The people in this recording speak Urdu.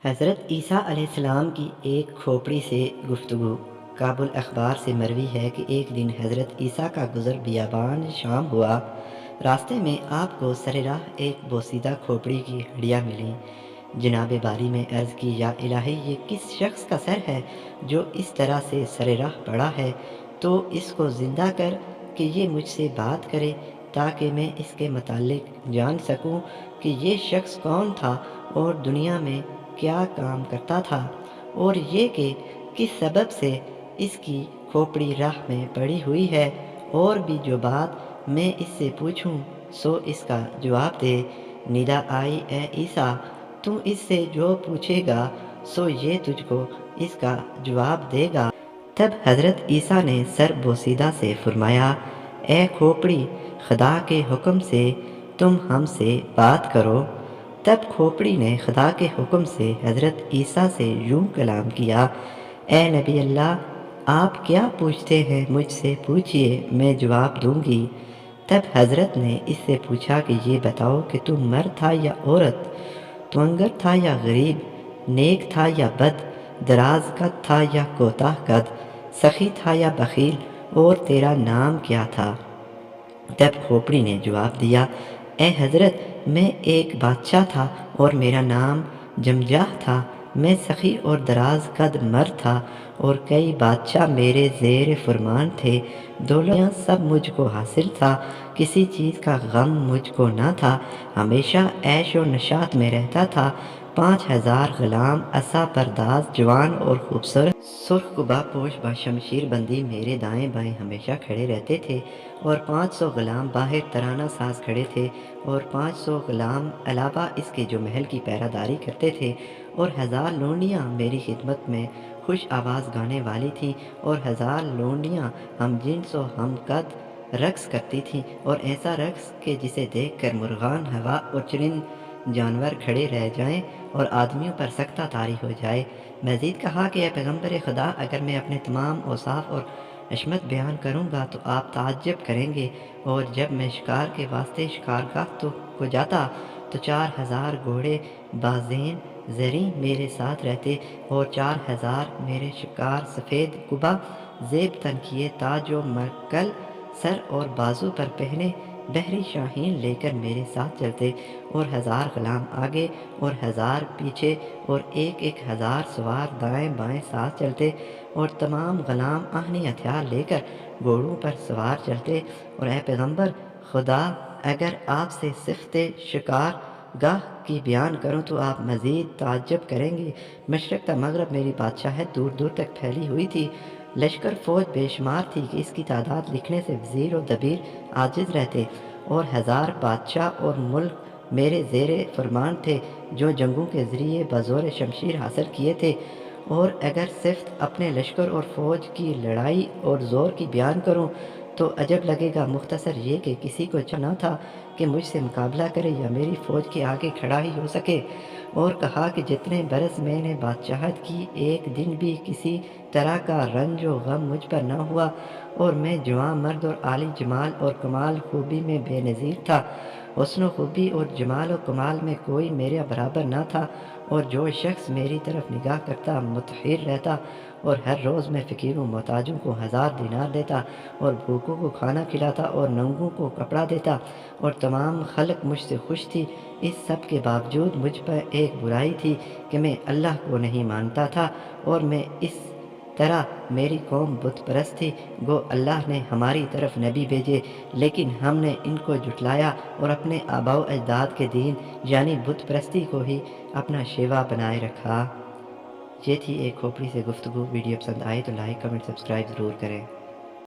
حضرت عیسیٰ علیہ السلام کی ایک کھوپڑی سے گفتگو۔ کعب الاخبار سے مروی ہے کہ ایک دن حضرت عیسیٰ کا گزر بیابان شام ہوا۔ راستے میں آپ کو سر راہ ایک بوسیدہ کھوپڑی کی ہڈیاں ملیں۔ جناب باری میں عرض کی، یا الہی، یہ کس شخص کا سر ہے جو اس طرح سے سر راہ پڑا ہے؟ تو اس کو زندہ کر کہ یہ مجھ سے بات کرے تاکہ میں اس کے متعلق جان سکوں کہ یہ شخص کون تھا اور دنیا میں کیا کام کرتا تھا، اور یہ کہ کس سبب سے اس کی کھوپڑی راہ میں پڑی ہوئی ہے، اور بھی جو بات میں اس سے پوچھوں سو اس کا جواب دے۔ ندا آئی، اے عیسیٰ، تو اس سے جو پوچھے گا سو یہ تجھ کو اس کا جواب دے گا۔ تب حضرت عیسیٰ نے سر بوسیدہ سے فرمایا، اے کھوپڑی، خدا کے حکم سے تم ہم سے بات کرو۔ تب کھوپڑی نے خدا کے حکم سے حضرت عیسیٰ سے یوں کلام کیا، اے نبی اللہ، آپ کیا پوچھتے ہیں مجھ سے پوچھئے، میں جواب دوں گی۔ تب حضرت نے اس سے پوچھا کہ یہ بتاؤ کہ تو مرد تھا یا عورت، توانگر تھا یا غریب، نیک تھا یا بد، دراز قد تھا یا کوتاہ قد، سخی تھا یا بخیل، اور تیرا نام کیا تھا؟ تب کھوپڑی نے جواب دیا، اے حضرت، میں ایک بادشاہ تھا اور میرا نام جمجاہ تھا۔ میں سخی اور دراز قد مرد تھا اور کئی بادشاہ میرے زیر فرمان تھے۔ دولت سب مجھ کو حاصل تھا، کسی چیز کا غم مجھ کو نہ تھا، ہمیشہ عیش و نشاط میں رہتا تھا۔ 5000 غلام عصا پرداز، جوان اور خوبصورت، سرخ قبا پوش با شمشیر بندی میرے دائیں بائیں ہمیشہ کھڑے رہتے تھے، اور 500 غلام باہر ترانہ ساز کھڑے تھے، اور 500 غلام علاوہ اس کے جو محل کی پہرہ داری کرتے تھے، اور 1000 لونڈیاں میری خدمت میں خوش آواز گانے والی تھیں، اور 1000 لونڈیاں ہم جنس و ہم قد رقص کرتی تھیں، اور ایسا رقص کہ جسے دیکھ کر مرغان ہوا اور چرند جانور کھڑے رہ جائیں اور آدمیوں پر سکتہ طاری ہو جائے۔ مزید کہا کہ اے پیغمبر خدا، اگر میں اپنے تمام اوصاف اور عظمت بیان کروں گا تو آپ تعجب کریں گے، اور جب میں شکار کے واسطے شکارگاہ کو جاتا تو 4000 گھوڑے بازین زریں میرے ساتھ رہتے، اور 4000 میرے شکار سفید قبا زیب تن کیے تاج و مرکل سر اور بازو پر پہنے بحری شاہین لے کر میرے ساتھ چلتے، اور 1000 غلام آگے اور 1000 پیچھے، اور 1000 سوار دائیں بائیں ساتھ چلتے، اور تمام غلام آہنی ہتھیار لے کر گھوڑوں پر سوار چلتے۔ اور اے پیغمبر خدا، اگر آپ سے صفت شکار گاہ کی بیان کروں تو آپ مزید تعجب کریں گے۔ مشرق تا مغرب میری بادشاہت دور دور تک پھیلی ہوئی تھی، لشکر فوج بے شمار تھی کہ اس کی تعداد لکھنے سے وزیر و دبیر عاجز رہتے، اور 1000 بادشاہ اور ملک میرے زیر فرمان تھے جو جنگوں کے ذریعے بزور شمشیر حاصل کیے تھے۔ اور اگر صفت اپنے لشکر اور فوج کی لڑائی اور زور کی بیان کروں تو عجب لگے گا، مختصر یہ کہ کسی کو نہ تھا کہ مجھ سے مقابلہ کرے یا میری فوج کے آگے کھڑا ہی ہو سکے۔ اور کہا کہ جتنے برس میں نے بادشاہت کی، ایک دن بھی کسی طرح کا رنج و غم مجھ پر نہ ہوا، اور میں جواں مرد اور عالی جمال اور کمال خوبی میں بے نظیر تھا۔ حسن و خوبی اور جمال و کمال میں کوئی میرے برابر نہ تھا، اور جو شخص میری طرف نگاہ کرتا متحیر رہتا، اور ہر روز میں فقیروں محتاجوں کو 1000 دینار دیتا، اور بھوکوں کو کھانا کھلاتا، اور ننگوں کو کپڑا دیتا، اور تمام خلق مجھ سے خوش تھی۔ اس سب کے باوجود مجھ پر ایک برائی تھی کہ میں اللہ کو نہیں مانتا تھا، اور میں اس طرح میری قوم بت پرست تھی۔ گو اللہ نے ہماری طرف نبی بھیجے، لیکن ہم نے ان کو جھٹلایا اور اپنے آباء و اجداد کے دین یعنی بت پرستی کو ہی اپنا شیوا بنائے رکھا۔ یہ تھی ایک کھوپڑی سے گفتگو۔ ویڈیو پسند آئے تو لائک، کمنٹ، سبسکرائب ضرور کریں۔